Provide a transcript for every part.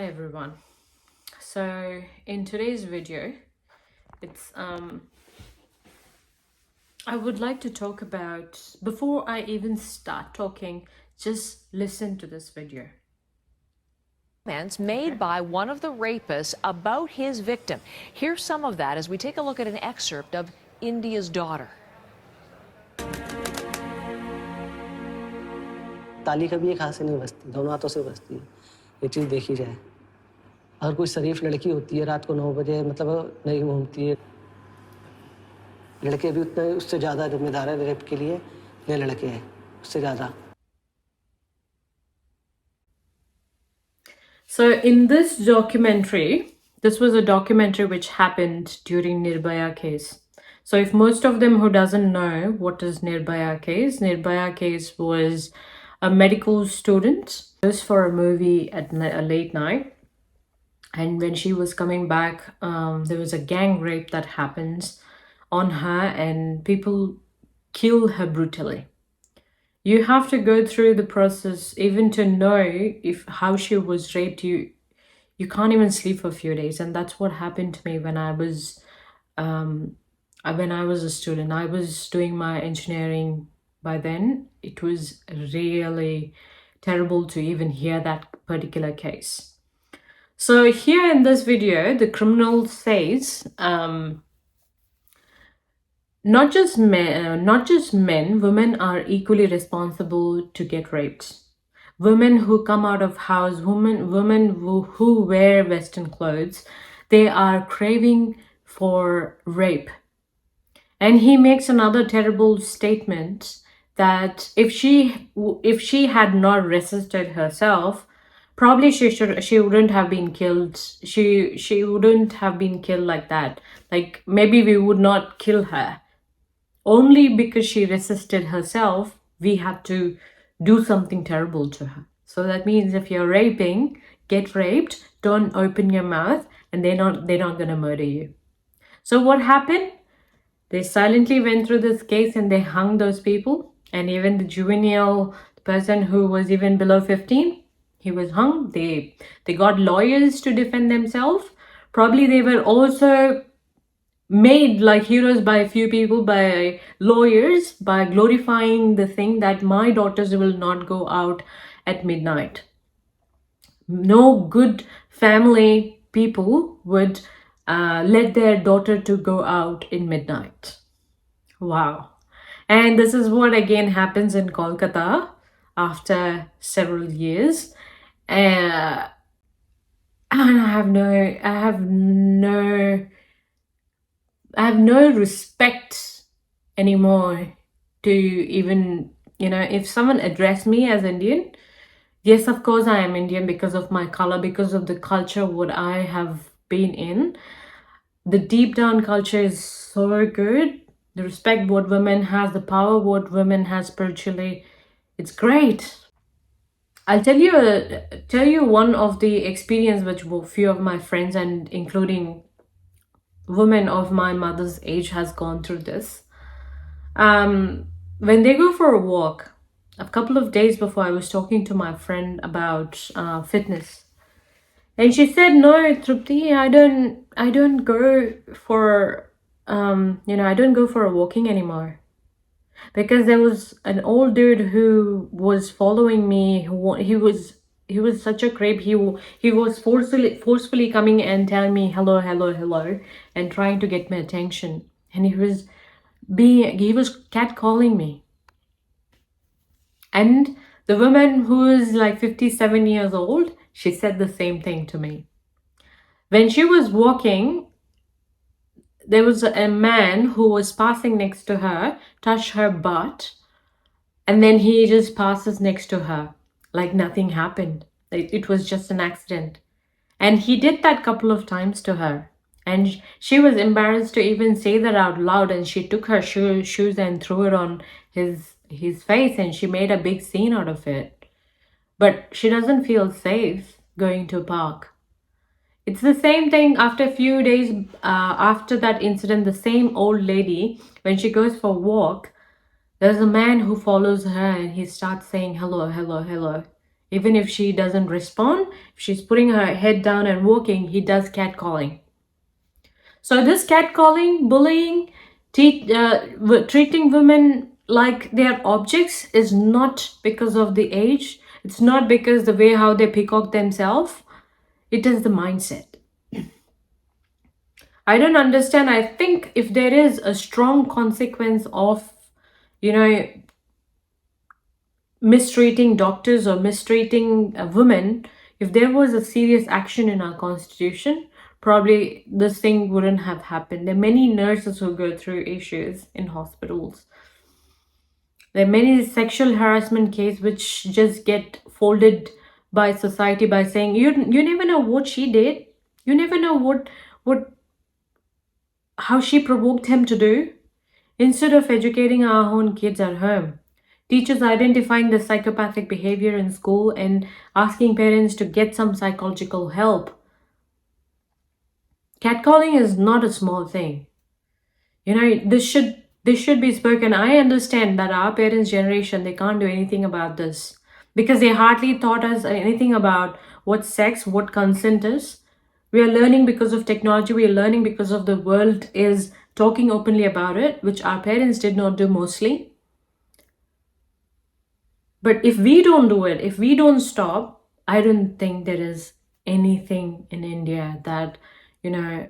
everyone. So in today's video, it's I would like to talk about, before I even start talking, just listen to this video. Comments made by one of the rapists about his victim. Here's some of that as we take a look at an excerpt of India's daughter. ताली कभी एक हाथ से नहीं बजती, दोनों हाथों से बजती है। ये चीज़ देखी जाए। अगर कोई शरीफ लड़की होती है रात को 9 बजे मतलब नहीं घूमती है, लड़के भी उतने उससे ज़्यादा जिम्मेदार है रेप के लिए, ये लड़के हैं उससे ज़्यादा। So in this documentary, this was a documentary which happened during Nirbhaya case. So if most of them who doesn't know what is Nirbhaya case was a medical student goes for a movie at a late night, and when she was coming back, there was a gang rape that happens on her and people kill her brutally. You have to go through the process even to know if how she was raped. You can't even sleep for a few days, and that's what happened to me when I was a student. I was doing my engineering by then. It was really terrible to even hear that particular case. So here in this video, the criminal says not just men, women are equally responsible to get raped. Women who come out of house, women who wear Western clothes, they are craving for rape. And he makes another terrible statement that if she had not resisted herself, probably she wouldn't have been killed. She wouldn't have been killed like that. Like maybe we would not kill her. Only because she resisted herself, we had to do something terrible to her. So that means if you're raping, get raped, don't open your mouth, and they're not gonna murder you. So what happened? They silently went through this case and they hung those people, and even the juvenile person who was even below 15, he was hung. They got lawyers to defend themselves. Probably they were also made like heroes by a few people, by lawyers, by glorifying the thing that my daughters will not go out at midnight. No good family people would let their daughter to go out in midnight. Wow. And this is what again happens in Kolkata after several years. And I have no respect anymore to even, if someone addressed me as Indian, yes, of course I am Indian because of my color, because of the culture what I have been in. The deep down culture is so good. The respect what women has, the power what women has spiritually, it's great. I'll tell you one of the experience which a few of my friends and including women of my mother's age has gone through this. When they go for a walk, a couple of days before, I was talking to my friend about fitness, and she said, "No, Trupti, I don't go for I don't go for a walking anymore, because there was an old dude who was following me. He was such a creep. He was forcefully coming and telling me hello, and trying to get my attention. And he was catcalling me. And the woman who is like 57 years old, she said the same thing to me. When she was walking, there was a man who was passing next to her, touched her butt, and then he just passes next to her like nothing happened. It was just an accident. And he did that couple of times to her. And she was embarrassed to even say that out loud, and she took her shoes and threw it on his face, and she made a big scene out of it. But she doesn't feel safe going to a park. It's the same thing after a few days after that incident. The same old lady, when she goes for a walk, there's a man who follows her and he starts saying hello. Even if she doesn't respond, if she's putting her head down and walking, he does catcalling. So this catcalling, bullying, treating women like they're objects is not because of the age. It's not because the way how they peacock themselves. It is the mindset. I don't understand. I think if there is a strong consequence of, you know, mistreating doctors or mistreating women, if there was a serious action in our constitution, probably this thing wouldn't have happened. There are many nurses who go through issues in hospitals. There are many sexual harassment cases which just get folded by society by saying you never know what she did, you never know what how she provoked him to do. Instead of educating our own kids at home, teachers identifying the psychopathic behavior in school and asking parents to get some psychological help. Catcalling is not a small thing. You know, this should be spoken. I understand that our parents' generation, they can't do anything about this because they hardly taught us anything about what sex, what consent is. We are learning because of technology. We are learning because of the world is talking openly about it, which our parents did not do mostly. But if we don't do it, if we don't stop, I don't think there is anything in India that, you know,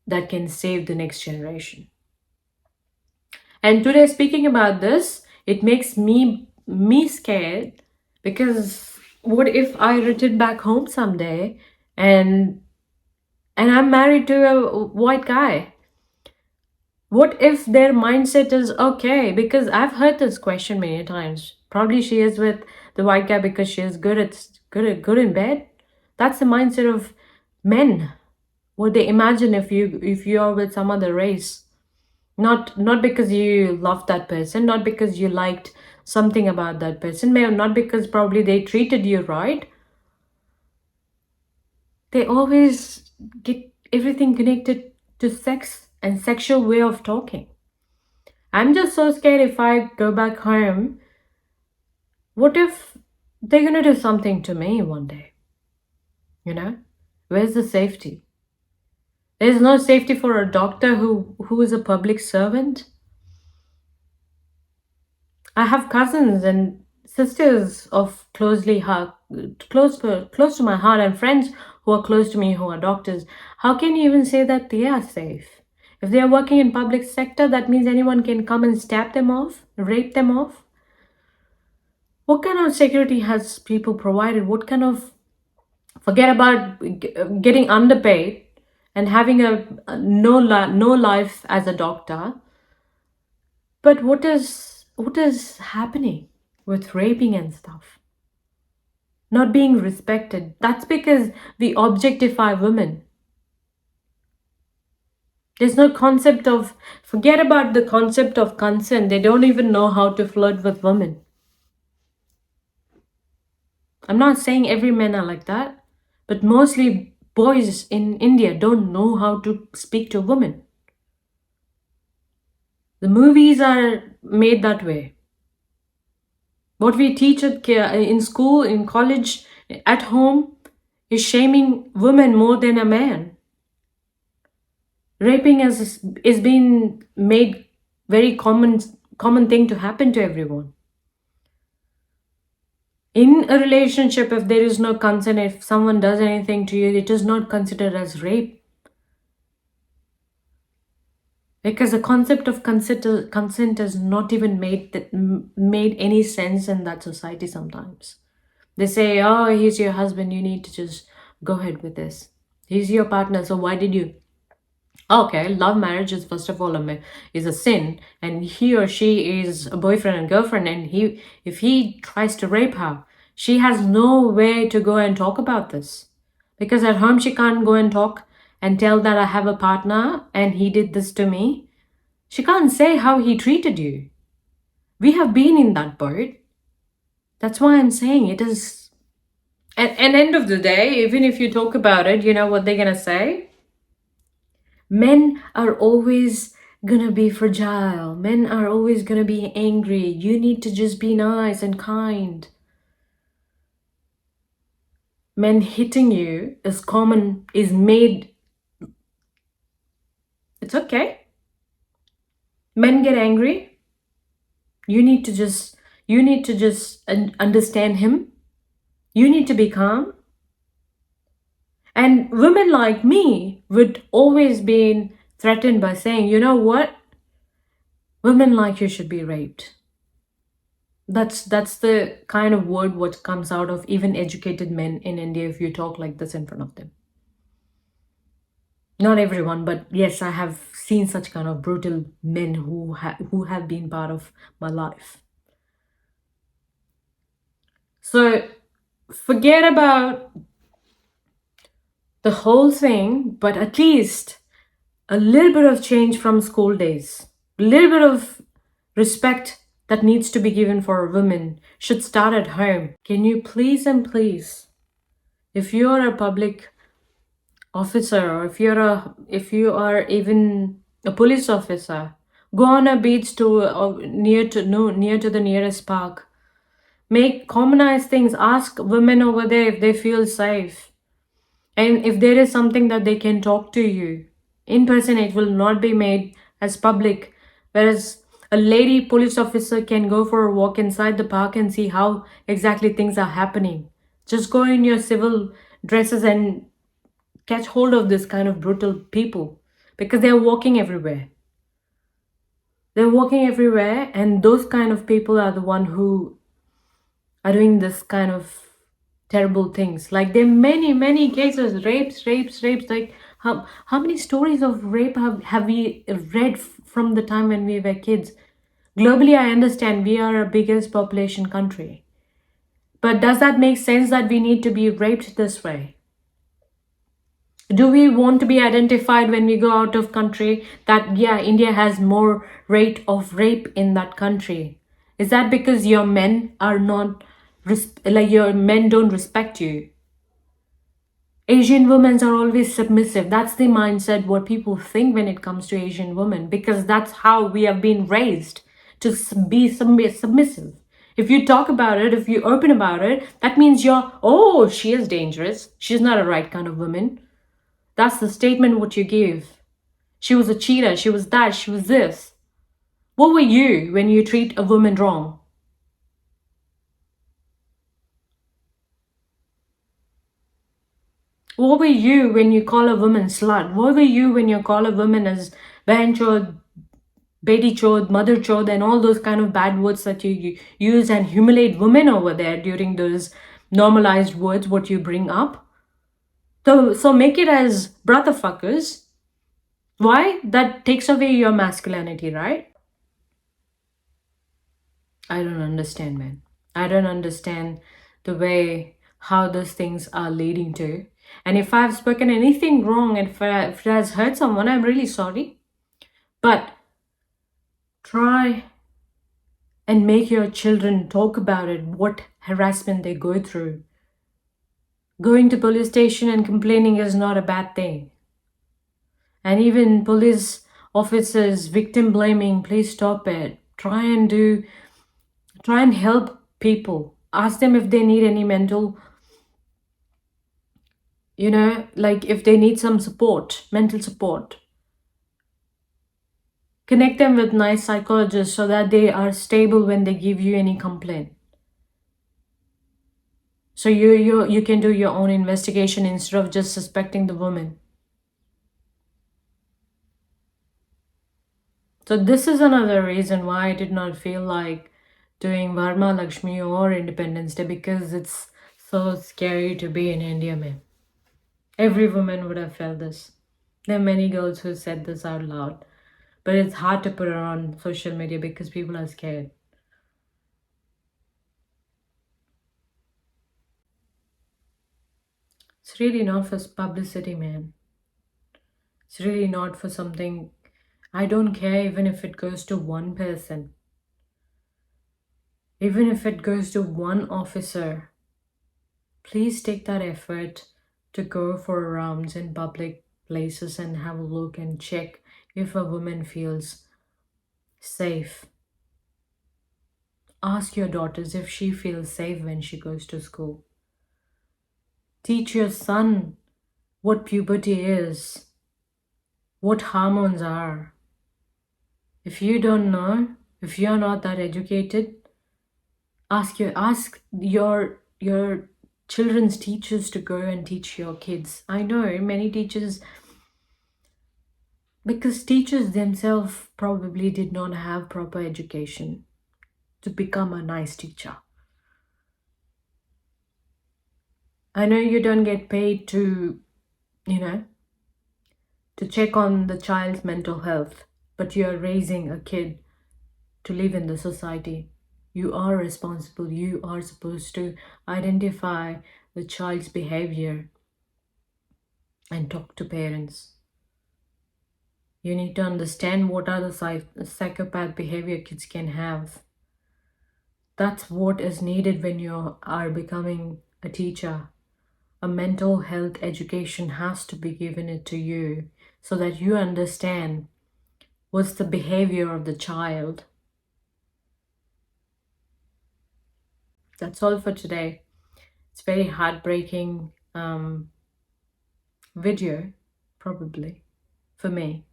that can save the next generation. And today, speaking about this, it makes me scared because what if I return back home someday and I'm married to a white guy? What if their mindset is okay? Because I've heard this question many times. Probably she is with the white guy because she is good in bed. That's the mindset of men. What they imagine if you are with some other race. Not because you loved that person, not because you liked something about that person, not because probably they treated you right. They always get everything connected to sex and sexual way of talking. I'm just so scared if I go back home. What if they're gonna do something to me one day? You know? Where's the safety? There's no safety for a doctor who is a public servant. I have cousins and sisters of close to my heart and friends who are close to me who are doctors. How can you even say that they are safe? If they are working in public sector, that means anyone can come and stab them off, rape them off. What kind of security has people provided? What kind of, forget about getting underpaid and having a no life as a doctor. But what is happening with raping and stuff? Not being respected. That's because we objectify women. There's no concept of, forget about the concept of consent. They don't even know how to flirt with women. I'm not saying every man are like that, but mostly boys in India don't know how to speak to women. The movies are made that way. What we teach in school, in college, at home is shaming women more than a man. Raping is being made very common thing to happen to everyone. In a relationship, if there is no consent, if someone does anything to you, it is not considered as rape. Because the concept of consent is not even made any sense in that society sometimes. They say, oh, he's your husband, you need to just go ahead with this. He's your partner, so why did you? Okay, love marriage is first of all is a sin, and he or she is a boyfriend and girlfriend, and if he tries to rape her, she has no way to go and talk about this. Because at home she can't go and talk and tell that I have a partner and he did this to me. She can't say how he treated you. We have been in that boat. That's why I'm saying it is. At end of the day, even if you talk about it, you know what they're gonna say? Men are always gonna be fragile. Men are always gonna be angry. You need to just be nice and kind. men hitting you is common, is made, it's okay. Men get angry. You need to just, understand him. You need to be calm. And women like me would always be threatened by saying, you know what? Women like you should be raped. That's the kind of word what comes out of even educated men in India if you talk like this in front of them. Not everyone, but yes, I have seen such kind of brutal men who have been part of my life. So forget about the whole thing, but at least a little bit of change from school days, a little bit of respect that needs to be given for women should start at home. Can you please and please, if you're a public officer, or if you are even a police officer, go on a beach to near to the nearest park. Make commonize things. Ask women over there if they feel safe, and if there is something that they can talk to you in person. It will not be made as public. Whereas a lady police officer can go for a walk inside the park and see how exactly things are happening. Just go in your civil dresses and catch hold of this kind of brutal people, because they're walking everywhere. They're walking everywhere, and those kind of people are the one who are doing this kind of terrible things. Like there are many cases, rapes. Like how many stories of rape have we read from the time when we were kids? Globally, I understand we are a biggest population country, but does that make sense that we need to be raped this way? Do we want to be identified when we go out of country that yeah, India has more rate of rape in that country? Is that because your men are not like your men don't respect you? Asian women are always submissive. That's the mindset what people think when it comes to Asian women, because that's how we have been raised, to be submissive. If you talk about it, if you open about it, that means oh, she is dangerous. She's not a right kind of woman. That's the statement what you give. She was a cheater, she was that, she was this. What were you when you treat a woman wrong? What were you when you call a woman slut? What were you when you call a woman as ban chod, beti chod, mother chod, and all those kind of bad words that you use and humiliate women over there during those normalized words what you bring up? So make it as brother fuckers. Why? That takes away your masculinity, right? I don't understand, man. I don't understand the way how those things are leading to. And if I've spoken anything wrong and if it has hurt someone, I'm really sorry. But try and make your children talk about it, what harassment they go through. Going to police station and complaining is not a bad thing. And even police officers, victim blaming, please stop it. Try and help people. Ask them if they need any mental, like if they need some support, mental support. Connect them with nice psychologists so that they are stable when they give you any complaint. So you can do your own investigation instead of just suspecting the woman. So this is another reason why I did not feel like doing Varma Lakshmi or Independence Day, because it's so scary to be in India, man. Every woman would have felt this. There are many girls who said this out loud, but it's hard to put it on social media because people are scared. It's really not for publicity, man. It's really not for something. I don't care even if it goes to one person. Even if it goes to one officer. Please take that effort to go for rounds in public places and have a look and check if a woman feels safe. Ask your daughters if she feels safe when she goes to school. Teach your son what puberty is, what hormones are. If you don't know, if you're not that educated, ask your children's teachers to go and teach your kids. I know many teachers, because teachers themselves probably did not have proper education to become a nice teacher. I know you don't get paid to, you know, to check on the child's mental health, but you're raising a kid to live in the society. You are responsible. You are supposed to identify the child's behavior and talk to parents. You need to understand what are the psychopath behavior kids can have. That's what is needed when you are becoming a teacher. A mental health education has to be given it to you so that you understand what's the behavior of the child. That's all for today. It's very heartbreaking video, probably, for me.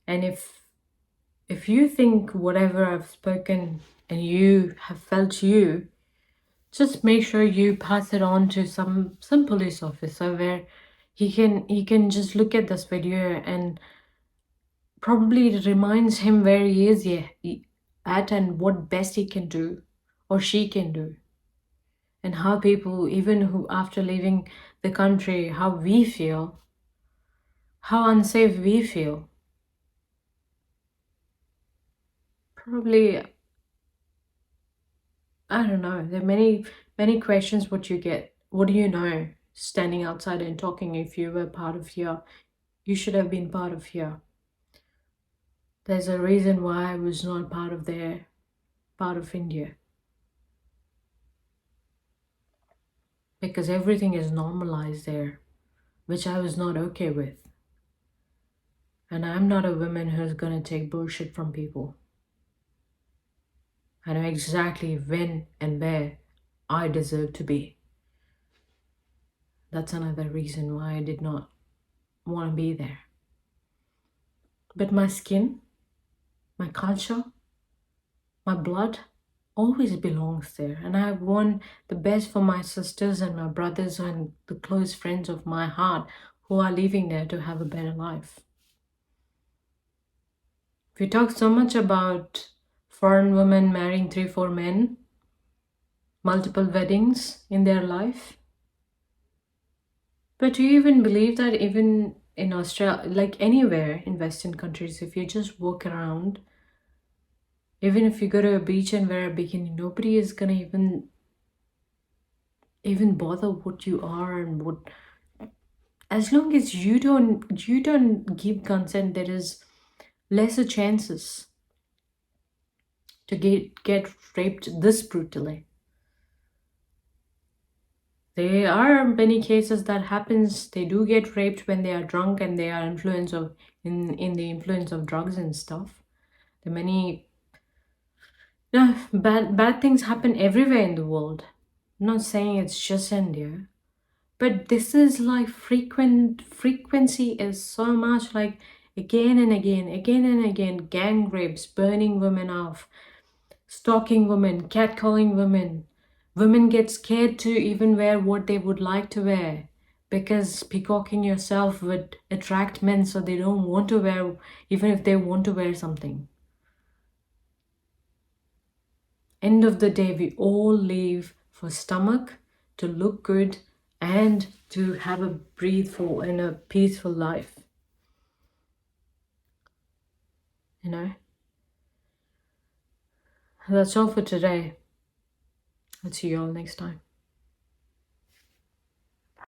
And if you think whatever I've spoken and you have felt you, just make sure you pass it on to some police officer where he can just look at this video, and probably it reminds him where he is at and what best he can do or she can do, and how people, even who after leaving the country, how we feel, how unsafe we feel. Probably, I don't know. There are many questions what you get. What do you know? Standing outside and talking, if you were part of here, you should have been part of here. There's a reason why I was not part of India. Because everything is normalized there, which I was not okay with. And I'm not a woman who's gonna take bullshit from people. I know exactly when and where I deserve to be. That's another reason why I did not want to be there. But my skin, my culture, my blood always belongs there. And I want the best for my sisters and my brothers and the close friends of my heart who are leaving there to have a better life. We talk so much about foreign women marrying 3-4 men, multiple weddings in their life. But do you even believe that even in Australia, like anywhere in Western countries, if you just walk around, even if you go to a beach and wear a bikini, nobody is gonna even bother what you are and what. As long as you don't give consent, there is lesser chances to get raped this brutally. There are many cases that happens. They do get raped when they are drunk and they are in the influence of drugs and stuff. There are many bad things happen everywhere in the world. I'm not saying it's just India, but this is like frequency is so much, like again and again, gang rapes, burning women off, stalking women, catcalling women. Women get scared to even wear what they would like to wear because peacocking yourself would attract men, so they don't want to wear, even if they want to wear something. End of the day, we all live for stomach, to look good, and to have a breatheful and a peaceful life. You know? That's all for today. I'll see you all next time.